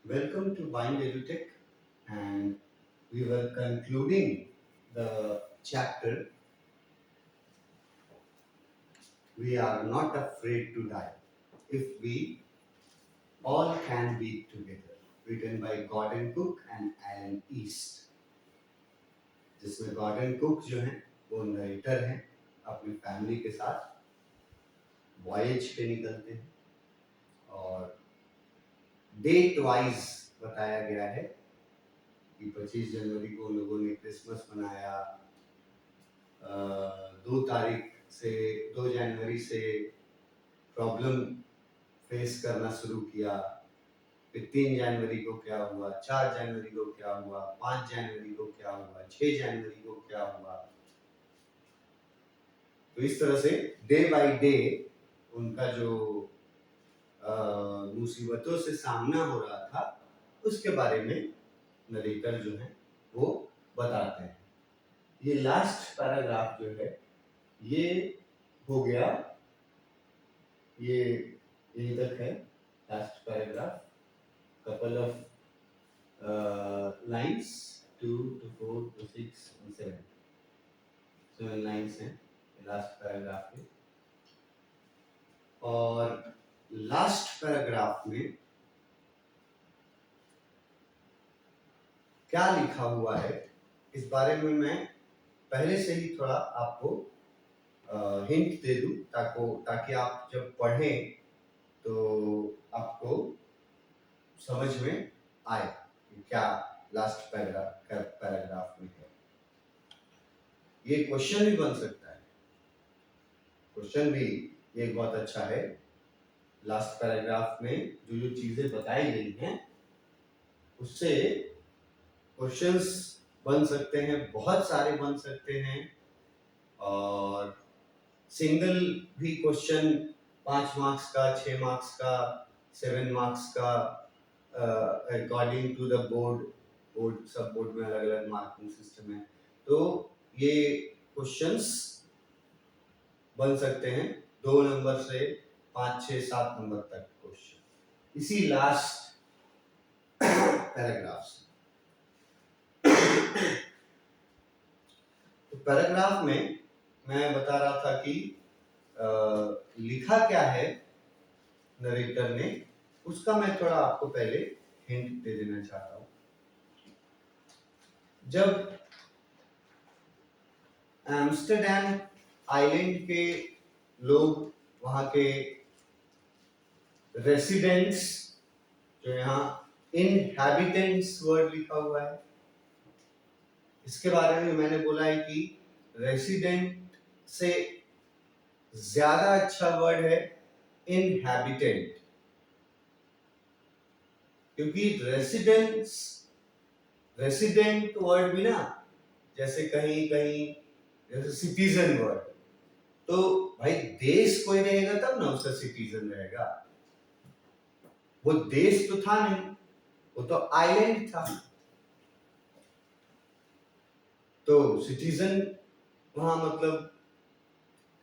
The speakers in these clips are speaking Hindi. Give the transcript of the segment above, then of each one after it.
Welcome to Bind EduTech, and we were concluding the chapter We Are Not Afraid to Die If We All Can Be Together, written by Gordon Cook and Alan East. जिसमें गॉर्डन कुक जो हैं वो नरेटर हैं, अपनी फैमिली के साथ वॉयज पे निकलते हैं और डेट वाइज बताया गया है कि 25 जनवरी को लोगों ने क्रिसमस मनाया, 2 जनवरी से प्रॉब्लम फेस करना शुरू किया, फिर 3 जनवरी को क्या हुआ, 4 जनवरी को क्या हुआ, 5 जनवरी को क्या हुआ, 6 जनवरी को क्या हुआ। तो इस तरह से डे बाय डे उनका जो मुसीबतों से सामना हो रहा था उसके बारे में नरेटर जो है वो बताते हैं। ये लास्ट पैराग्राफ जो है ये हो गया, ये यहीं तक है last paragraph. couple of lines 2 to 4 to 6 and 7 7 lines हैं लास्ट पैराग्राफ में। और लास्ट पैराग्राफ में क्या लिखा हुआ है इस बारे में मैं पहले से ही थोड़ा आपको हिंट दे दूं ताकि आप जब पढ़ें तो आपको समझ में आए कि क्या लास्ट पैराग्राफ में है। ये क्वेश्चन भी बन सकता है, क्वेश्चन भी ये बहुत अच्छा है। लास्ट पैराग्राफ में जो जो चीजें बताई गई हैं उससे क्वेश्चंस बन सकते हैं, बहुत सारे बन सकते हैं। और सिंगल भी क्वेश्चन 5 मार्क्स का, 6 मार्क्स का, 7 मार्क्स का, अकॉर्डिंग टू द बोर्ड सब बोर्ड में अलग अलग मार्किंग सिस्टम है। तो ये क्वेश्चंस बन सकते हैं 2 नंबर से 5, 6, 7 नंबर तक क्वेश्चन इसी लास्ट पैराग्राफ से। तो पैराग्राफ में मैं बता रहा था कि लिखा क्या है नरेटर ने, उसका मैं थोड़ा आपको पहले हिंट दे देना चाहता हूं। जब एम्स्टर्डम आइलैंड के लोग, वहां के रेसिडेंट्स, जो यहाँ इनहैबिटेंट्स वर्ड लिखा हुआ है, इसके बारे में मैंने बोला है कि रेसिडेंट से ज्यादा अच्छा वर्ड है इनहैबिटेंट, क्योंकि रेसिडेंट वर्ड भी ना जैसे कहीं कहीं जैसे सिटीजन वर्ड, तो भाई देश कोई रहेगा तब ना उसका सिटीजन रहेगा। वो देश तो था नहीं, वो तो आइलैंड था, तो सिटीजन वहां मतलब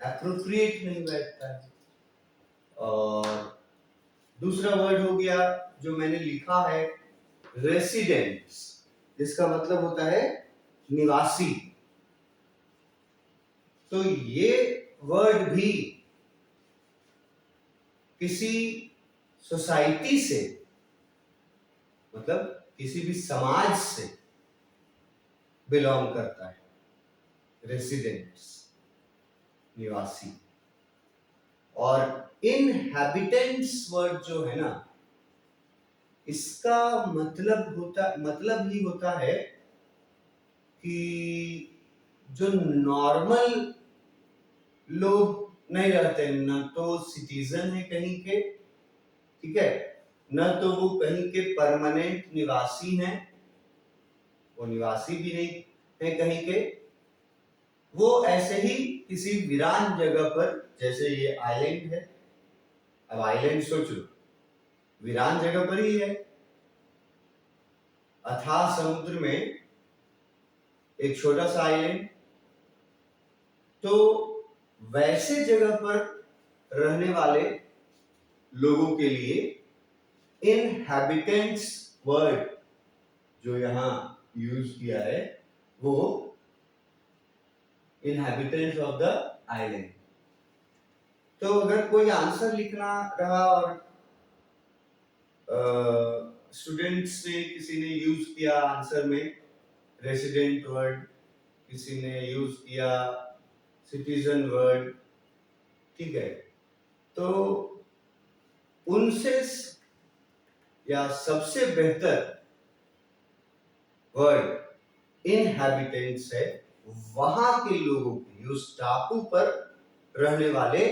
एप्रोप्रिएट नहीं बैठता है। और दूसरा वर्ड हो गया जो मैंने लिखा है रेसिडेंट्स, जिसका मतलब होता है निवासी। तो ये वर्ड भी किसी सोसाइटी से, मतलब किसी भी समाज से बिलोंग करता है, रेसिडेंट्स निवासी। और इनहैबिटेंट्स वर्ड जो है ना, इसका मतलब ही होता है कि जो नॉर्मल लोग नहीं रहते, न तो सिटीजन है कहीं के, ठीक है, न तो वो कहीं के परमानेंट निवासी हैं, वो निवासी भी नहीं है कहीं के, वो ऐसे ही किसी वीरान जगह पर, जैसे ये आइलैंड है, अब आइलैंड सोच लो वीरान जगह पर ही है, अथाह समुद्र में एक छोटा सा आइलैंड। तो वैसे जगह पर रहने वाले लोगों के लिए इनहैबिटेंट्स वर्ड जो यहाँ यूज किया है वो इनहैबिटेंट्स ऑफ द आइलैंड। तो अगर कोई आंसर लिखना रहा और स्टूडेंट्स ने किसी ने यूज किया आंसर में रेसिडेंट वर्ड, किसी ने यूज किया सिटीजन वर्ड, ठीक है, तो उनसे या सबसे बेहतर वर्ड इनहैबिटेंट्स है, वहां के लोगों के, उस टापू पर रहने वाले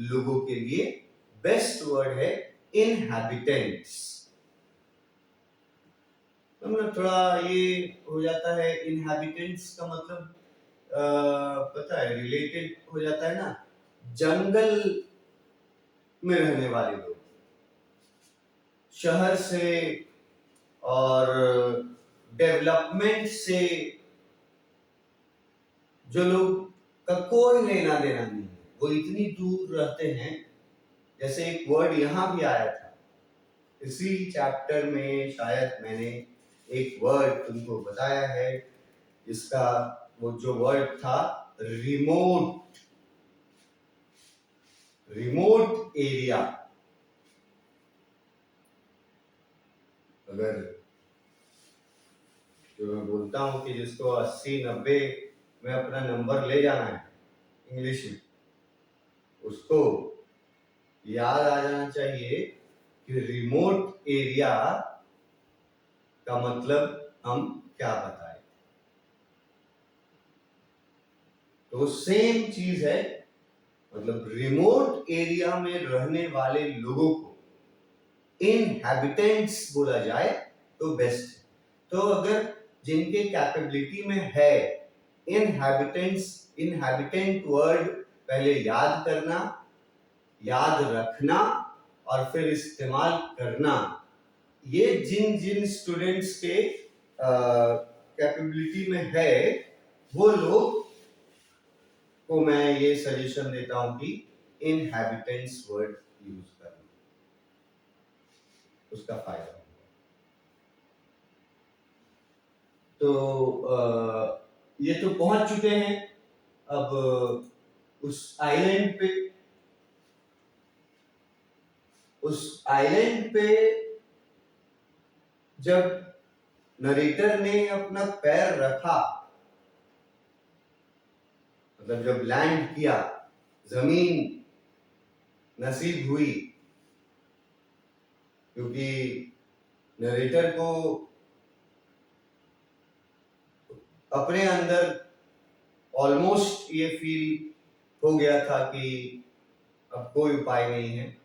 लोगों के लिए बेस्ट वर्ड है इनहैबिटेंट्स। तो मतलब थोड़ा ये हो जाता है, इनहैबिटेंट्स का मतलब पता है, रिलेटेड हो जाता है ना, जंगल में रहने वाले लोग, शहर से और डेवलपमेंट से जो लोग का कोई लेना देना नहीं है, वो इतनी दूर रहते हैं। जैसे एक वर्ड यहां भी आया था इसी चैप्टर में, शायद मैंने एक वर्ड तुमको बताया है, इसका वो जो वर्ड था रिमोट, रिमोट एरिया। अगर जो मैं बोलता हूं कि जिसको 80-90 में अपना नंबर ले जाना है इंग्लिश में, उसको याद आ जाना चाहिए कि रिमोट एरिया का मतलब हम क्या बताएं। तो सेम चीज है, मतलब रिमोट एरिया में रहने वाले लोगों को इनहैबिटेंट्स बोला जाए तो बेस्ट है। तो अगर जिनके कैपेबिलिटी में है इनहैबिटेंट्स, इनहैबिटेंट वर्ड पहले याद करना, याद रखना और फिर इस्तेमाल करना, ये जिन जिन स्टूडेंट्स के कैपेबिलिटी में है वो लोग को मैं ये सजेशन देता हूं कि इनहैबिटेंट्स वर्ड यूज करना, उसका फायदा होगा। तो ये तो पहुंच चुके हैं अब उस आइलैंड पे। उस आइलैंड पे जब नरेटर ने अपना पैर रखा, मतलब जब लैंड किया, जमीन नसीब हुई, क्योंकि नरेटर को अपने अंदर ऑलमोस्ट ये फील हो गया था कि अब कोई उपाय नहीं है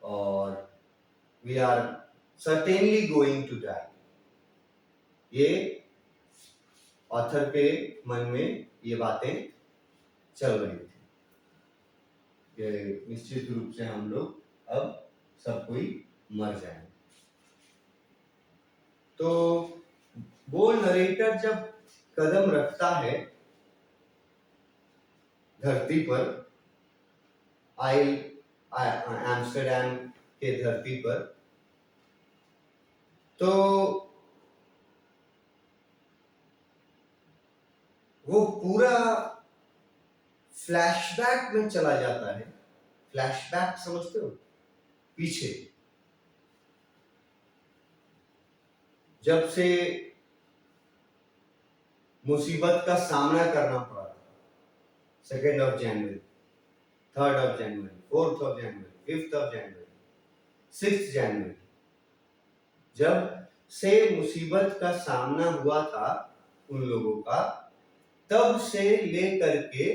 और we are certainly going to die. ये ऑथर के मन में ये बातें चल रही थी कि निश्चित रूप से हम लोग अब सब कोई मर जाएंगे। तो वो नरेटर जब कदम रखता है धरती पर, एम्स्टर्डम के धरती पर, तो वो पूरा फ्लैशबैक में चला जाता है। फ्लैशबैक समझते हो? पीछे, जब से मुसीबत का सामना करना पड़ा, 2 जनवरी, 3 जनवरी, 4 जनवरी, 5 जनवरी, 6 जनवरी, जब से मुसीबत का सामना हुआ था उन लोगों का, तब से लेकर के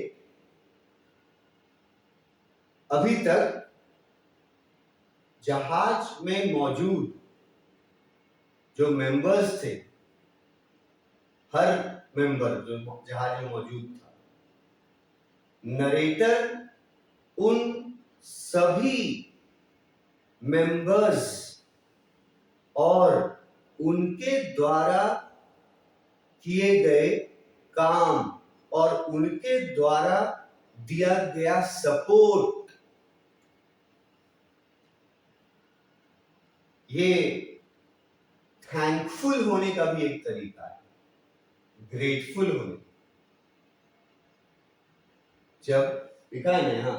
अभी तक जहाज में मौजूद जो मेंबर्स थे, हर मेंबर जो जहाज में मौजूद था, नरेटर उन सभी मेंबर्स और उनके द्वारा किए गए काम और उनके द्वारा दिया गया सपोर्ट, ये थैंकफुल होने का भी एक तरीका है, ग्रेटफुल होने। जब लिखा है ना,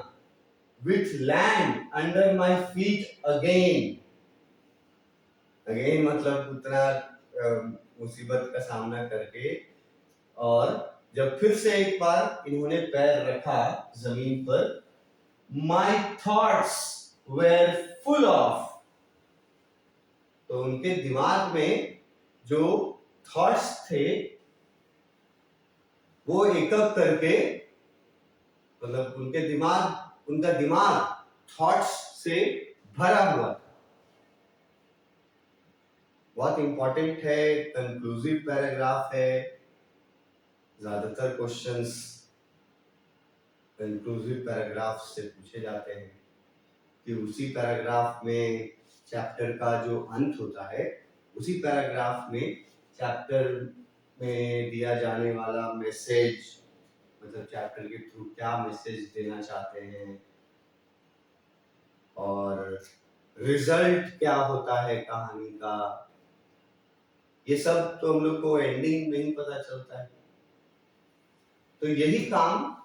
with land under my feet again, again मतलब उतना मुसीबत का सामना करके, और जब फिर से एक बार इन्होंने पैर रखा जमीन पर, my thoughts were full of, तो उनके दिमाग में जो थॉट्स थे वो एकअप करके, मतलब उनका दिमाग थॉट्स से भरा हुआ था। बहुत इंपॉर्टेंट है, कंक्लूसिव पैराग्राफ है, ज्यादातर क्वेश्चंस कंक्लूसिव पैराग्राफ से पूछे जाते हैं कि उसी पैराग्राफ में चैप्टर का जो अंत होता है, उसी पैराग्राफ में चैप्टर में दिया जाने वाला मैसेज, मतलब चैप्टर के थ्रू क्या मैसेज देना चाहते हैं और रिजल्ट क्या होता है कहानी का, ये सब तो हम लोग को एंडिंग में ही पता चलता है। तो यही काम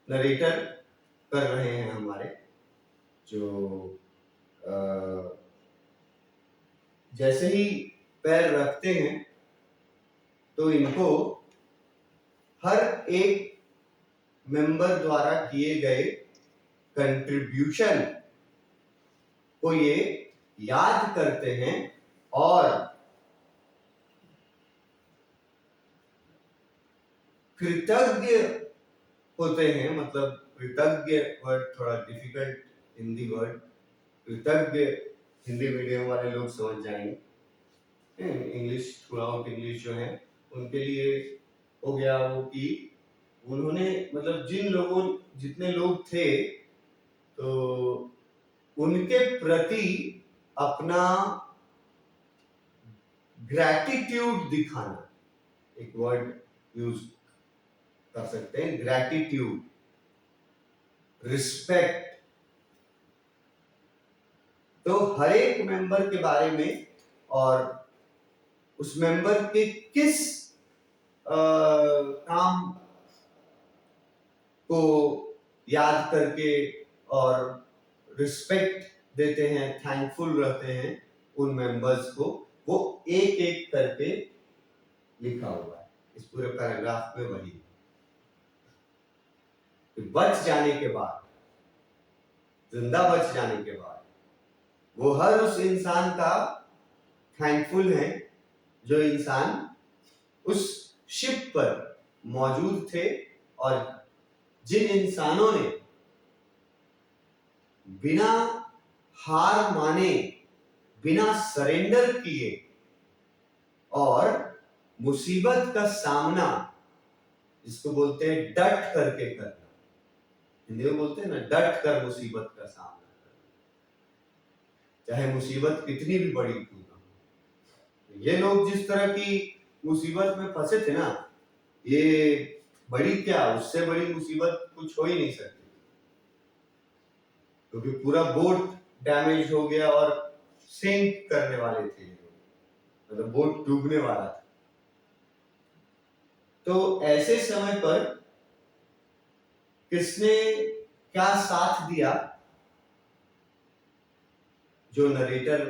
नरेटर कर रहे हैं हमारे, जो जैसे ही पैर रखते हैं तो इनको हर एक मेंबर द्वारा किए गए कंट्रीब्यूशन को ये याद करते हैं और कृतज्ञ होते हैं। मतलब कृतज्ञ वर्ड थोड़ा डिफिकल्ट हिंदी वर्ड, कृतज्ञ हिंदी मीडियम वाले लोग समझ जाएंगे, इंग्लिश थ्रू आउट इंग्लिश जो है उनके लिए हो गया वो कि उन्होंने, मतलब जितने लोग थे तो उनके प्रति अपना ग्रैटिट्यूड दिखाना, एक वर्ड यूज कर सकते हैं, ग्रैटिट्यूड, रिस्पेक्ट। तो हर एक मेंबर के बारे में और उस मेंबर के किस काम को याद करके और रिस्पेक्ट देते हैं, थैंकफुल रहते हैं उन मेंबर्स को, वो एक एक करके लिखा हुआ है इस पूरे पैराग्राफ में। वही बच जाने के बाद, जिंदा बच जाने के बाद वो हर उस इंसान का थैंकफुल है जो इंसान उस शिप पर मौजूद थे और जिन इंसानों ने बिना हार माने, बिना सरेंडर किए और मुसीबत का सामना, जिसको बोलते हैं डट करके करना, हिंदी में बोलते हैं ना डट कर मुसीबत का सामना करना, चाहे मुसीबत कितनी भी बड़ी क्यों ना हो। ये लोग जिस तरह की मुसीबत में फंसे थे ना, ये बड़ी क्या, उससे बड़ी मुसीबत कुछ हो ही नहीं सकती, क्योंकि पूरा बोट डैमेज हो गया और सिंक करने वाले थे, मतलब बोट डूबने वाला था। तो ऐसे समय पर किसने क्या साथ दिया, जो नरेटर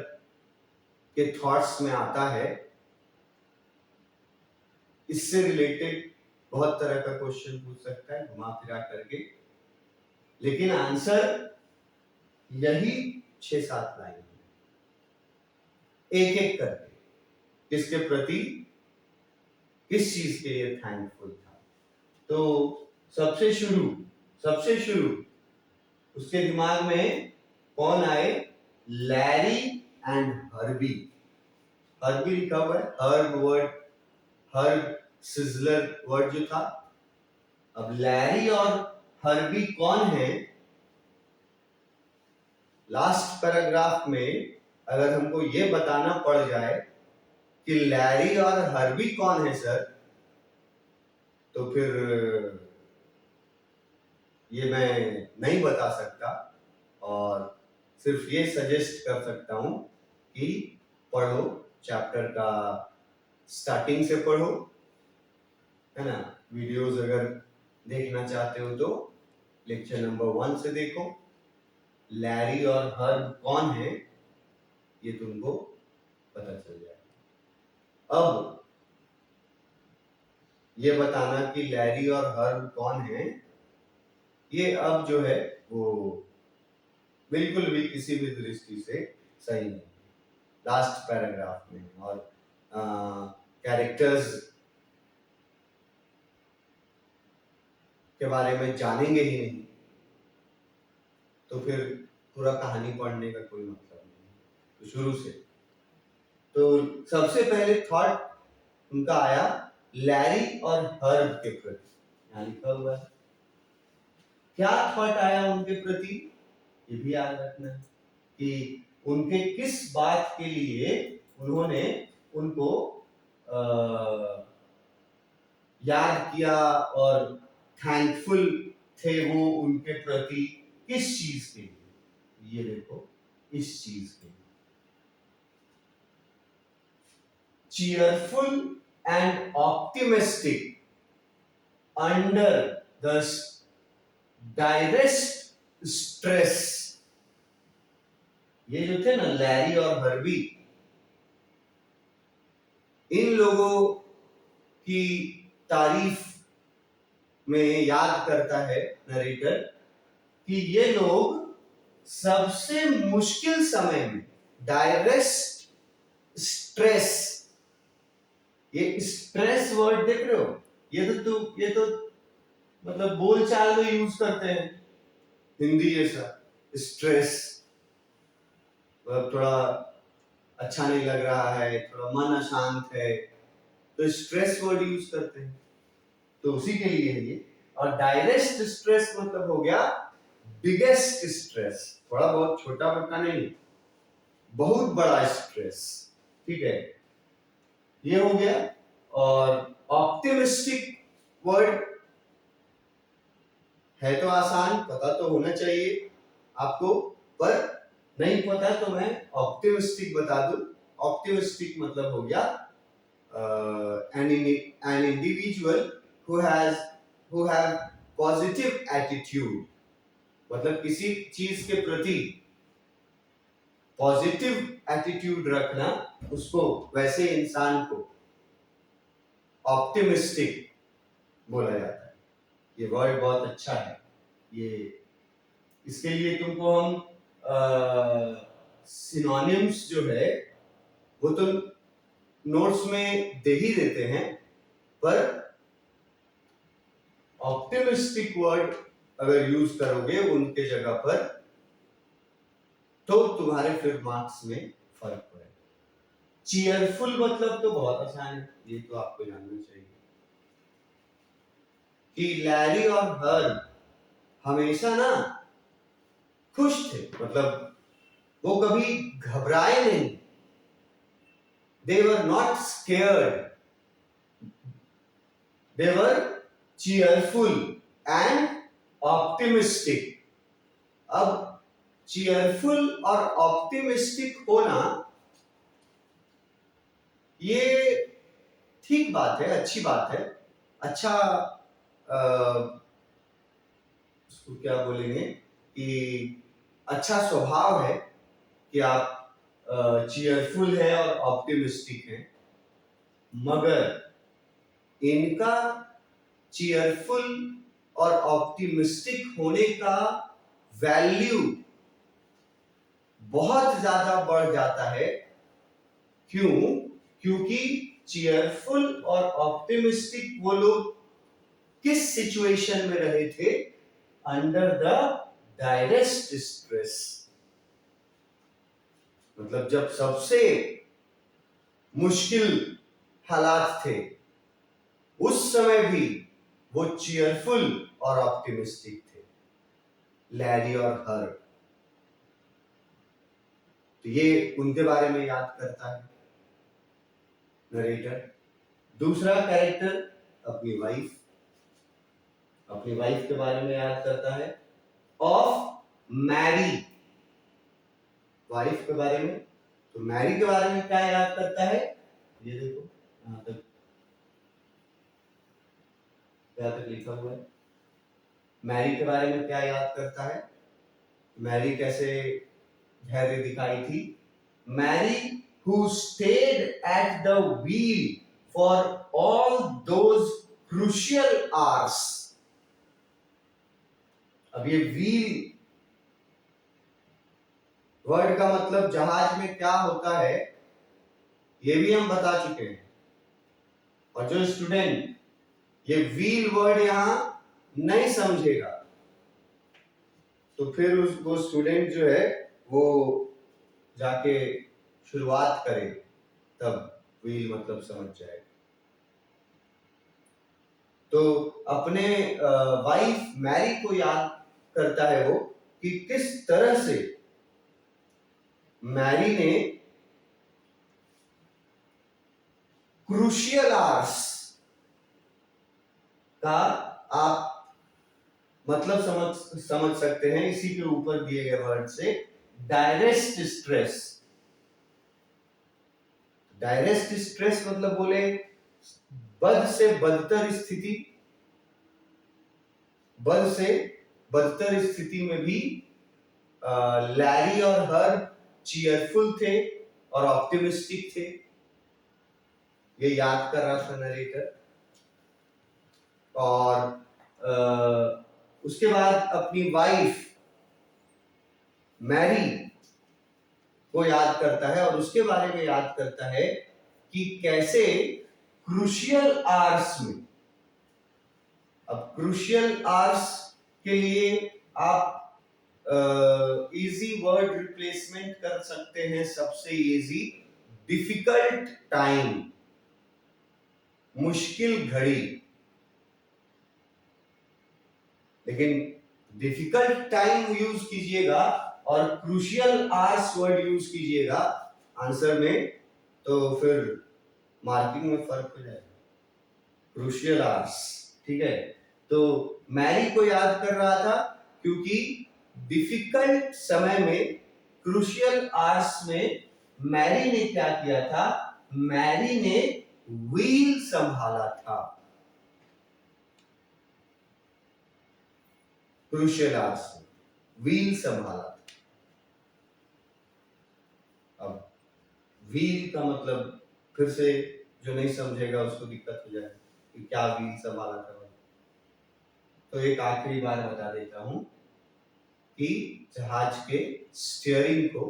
के थॉट्स में आता है, इससे रिलेटेड बहुत तरह का क्वेश्चन पूछ सकता है घुमा फिरा करके, लेकिन आंसर यही 6-7 लाइन है, एक एक करके किसके प्रति, किस चीज के लिए थैंकफुल था। तो सबसे शुरू उसके दिमाग में कौन आए, लैरी एंड हर्बी। हर्बी लिखा हुआ है, herb word, herb sizzler word जो था। अब लैरी और हर्बी कौन है, लास्ट पैराग्राफ में अगर हमको ये बताना पड़ जाए कि लैरी और हर्बी कौन है सर, तो फिर ये मैं नहीं बता सकता और सिर्फ ये सजेस्ट कर सकता हूं कि पढ़ो चैप्टर का स्टार्टिंग से पढ़ो, है ना। वीडियोस अगर देखना चाहते हो तो लेक्चर नंबर 1 से देखो। लैरी और हर्ब कौन है ये तुमको पता चल जाएगा। अब ये बताना कि लैरी और हर्ब कौन है, ये अब जो है वो बिल्कुल भी किसी भी दृष्टि से सही नहीं। लास्ट पैराग्राफ में और कैरेक्टर्स के बारे में जानेंगे ही नहीं तो फिर पूरा कहानी पढ़ने का कोई मतलब नहीं। तो शुरू से तो सबसे पहले थॉट उनका आया लैरी और हर्ब के प्रति, यहाँ लिखा हुआ है। क्या थॉट आया उनके प्रति, ये भी याद रखना है कि उनके किस बात के लिए उन्होंने उनको याद किया और थैंकफुल थे वो उनके प्रति, किस चीज के लिए, ये देखो इस चीज के लिए। cheerful and optimistic under the direst stress। ये जो थे ना लैरी और हर्बी, इन लोगों की तारीफ में याद करता है नरेटर कि ये लोग सबसे मुश्किल समय में डायरेक्ट स्ट्रेस, ये स्ट्रेस वर्ड देख रहे हो, ये तो मतलब बोलचाल में यूज करते हैं हिंदी जैसा। स्ट्रेस मतलब थोड़ा अच्छा नहीं लग रहा है, थोड़ा मन अशांत है तो स्ट्रेस वर्ड यूज करते हैं, तो उसी के लिए है ये। और डायरेक्ट स्ट्रेस मतलब हो गया बिगेस्ट स्ट्रेस, थोड़ा बहुत छोटा मोटा नहीं, बहुत बड़ा स्ट्रेस, ठीक है, ये हो गया। और ऑप्टिमिस्टिक वर्ड है तो आसान, पता तो होना चाहिए आपको, पर नहीं पता तो मैं ऑप्टिमिस्टिक बता दूं। ऑप्टिमिस्टिक मतलब हो गया an individual who have positive attitude, मतलब किसी चीज के प्रति पॉजिटिव एटीट्यूड रखना, उसको वैसे इंसान को ऑप्टिमिस्टिक बोला जाता है। ये वर्ड बहुत अच्छा है, ये इसके लिए तुमको हम सिनोनिम्स जो है वो तो नोट्स में दे ही देते हैं, पर ऑप्टिमिस्टिक वर्ड अगर यूज करोगे उनके जगह पर तो तुम्हारे फिर मार्क्स में फर्क पड़ेगा। चीयरफुल मतलब तो बहुत आसान है, ये तो आपको जानना चाहिए कि लैरी और हर्ब हमेशा ना खुश थे, मतलब वो कभी घबराए नहीं। They were not scared. They were cheerful and optimistic. अब cheerful और optimistic होना ये ठीक बात है, अच्छी बात है, अच्छा उसको क्या बोलेंगे कि अच्छा स्वभाव है कि आप चीयरफुल है और ऑप्टिमिस्टिक है, मगर इनका चीयरफुल और ऑप्टिमिस्टिक होने का वैल्यू बहुत ज्यादा बढ़ जाता है। क्यों? क्योंकि चीयरफुल और ऑप्टिमिस्टिक वो लोग किस सिचुएशन में रहे थे? अंडर द डायरेक्ट स्ट्रेस, मतलब जब सबसे मुश्किल हालात थे उस समय भी वो चीयरफुल और ऑप्टिमिस्टिक थे, लैरी और हर्ब। तो ये उनके बारे में याद करता है नरेटर। दूसरा कैरेक्टर अपनी वाइफ के बारे में याद करता है, ऑफ मैरी, वाइफ के बारे में। तो मैरी के बारे में क्या याद करता है, ये देखो यहाँ तक क्या तक लिखा हुआ है। मैरी के बारे में क्या याद करता है, मैरी कैसे धैर्य दिखाई थी। Mary who stayed at the wheel for all those crucial hours। अब ये व्हील वर्ड का मतलब जहाज में क्या होता है ये भी हम बता चुके हैं। और जो स्टूडेंट ये व्हील वर्ड यहां नहीं समझेगा तो फिर वो स्टूडेंट जो है वो जाके शुरुआत करे तब व्हील मतलब समझ जाएगा। तो अपने वाइफ मैरी को याद करता है वो कि किस तरह से मैरी ने क्रूशियल आवर्स का आप मतलब समझ सकते हैं इसी के ऊपर दिए गए वर्ड से, डायरेक्ट स्ट्रेस। डायरेक्ट स्ट्रेस मतलब बोले बद से बदतर स्थिति, बद से बदतर स्थिति में भी लैरी और हर चीयरफुल थे और ऑप्टिमिस्टिक थे। ये याद कर रहा था नरेटर। और उसके बाद अपनी वाइफ मैरी को याद करता है और उसके बारे में याद करता है कि कैसे क्रूशियल आवर्स में, अब क्रूशियल आवर्स के लिए आप इजी वर्ड रिप्लेसमेंट कर सकते हैं। सबसे इजी डिफिकल्ट टाइम, मुश्किल घड़ी। लेकिन डिफिकल्ट टाइम यूज कीजिएगा और क्रूशियल आवर्स वर्ड यूज कीजिएगा आंसर में तो फिर मार्किंग में फर्क हो जाएगा। क्रूशियल आवर्स, ठीक है। तो मैरी को याद कर रहा था क्योंकि डिफिकल्ट समय में, क्रूशियल आवर्स में मैरी ने क्या किया था, मैरी ने व्हील संभाला था। क्रूशियल आवर्स में व्हील संभाला था। अब व्हील का मतलब फिर से जो नहीं समझेगा उसको दिक्कत हो जाए कि क्या व्हील संभाला था। तो एक आखिरी बार बता देता हूं कि जहाज के स्टीयरिंग को,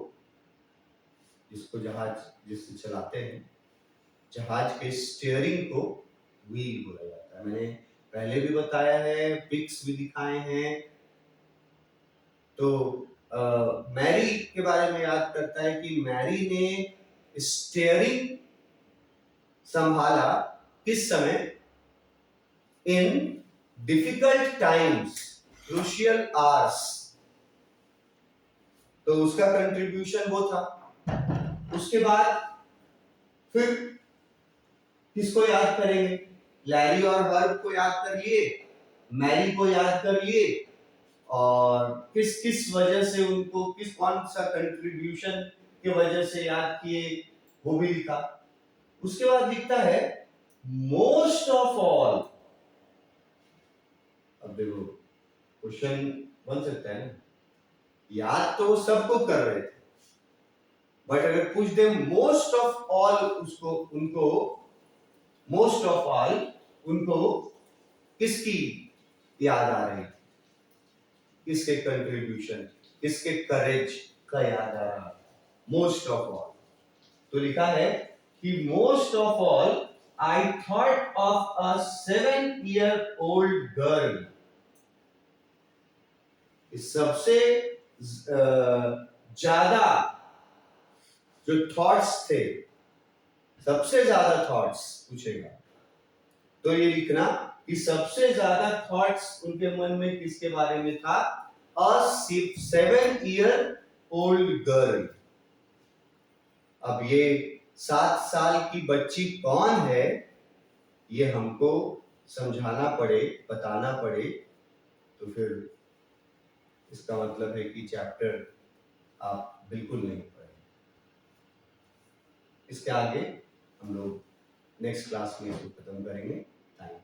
जिससे चलाते हैं, जहाज के स्टीयरिंग को व्हील बोला जाता है। मैंने पहले भी बताया है, पिक्स भी दिखाए हैं। तो मैरी के बारे में याद करता है कि मैरी ने स्टीयरिंग संभाला किस समय, इन डिफिकल्ट टाइम्स, क्रूशियल आवर्स। तो उसका कंट्रीब्यूशन वो था। उसके बाद फिर किसको याद करेंगे, लैरी और हर्ब को याद कर लिए, मैरी को याद कर लिए, और किस किस वजह से उनको, कौन सा कंट्रीब्यूशन की वजह से याद किए वो भी लिखा। उसके बाद लिखता है मोस्ट ऑफ ऑल। अब देखो क्वेश्चन बन सकता है ना, याद तो सबको कर रहे थे बट अगर पूछ दे मोस्ट ऑफ ऑल, उनको मोस्ट ऑफ ऑल उनको किसकी याद आ रही, किसके कंट्रीब्यूशन, किसके करेज का याद आ रहा, मोस्ट ऑफ ऑल। तो लिखा है कि most of all I thought of a 7-year-old girl. सबसे ज्यादा जो थॉट्स थे, सबसे ज्यादा थॉट्स पूछेगा तो ये लिखना कि सबसे ज्यादा थॉट्स उनके मन में किसके बारे में था, अ 7-year-old गर्ल। अब ये 7 साल की बच्ची कौन है ये हमको समझाना पड़े, बताना पड़े, तो फिर इसका मतलब है कि चैप्टर आप बिल्कुल नहीं पढ़ेंगे। इसके आगे हम लोग नेक्स्ट क्लास में इसको खत्म करेंगे। Thank you.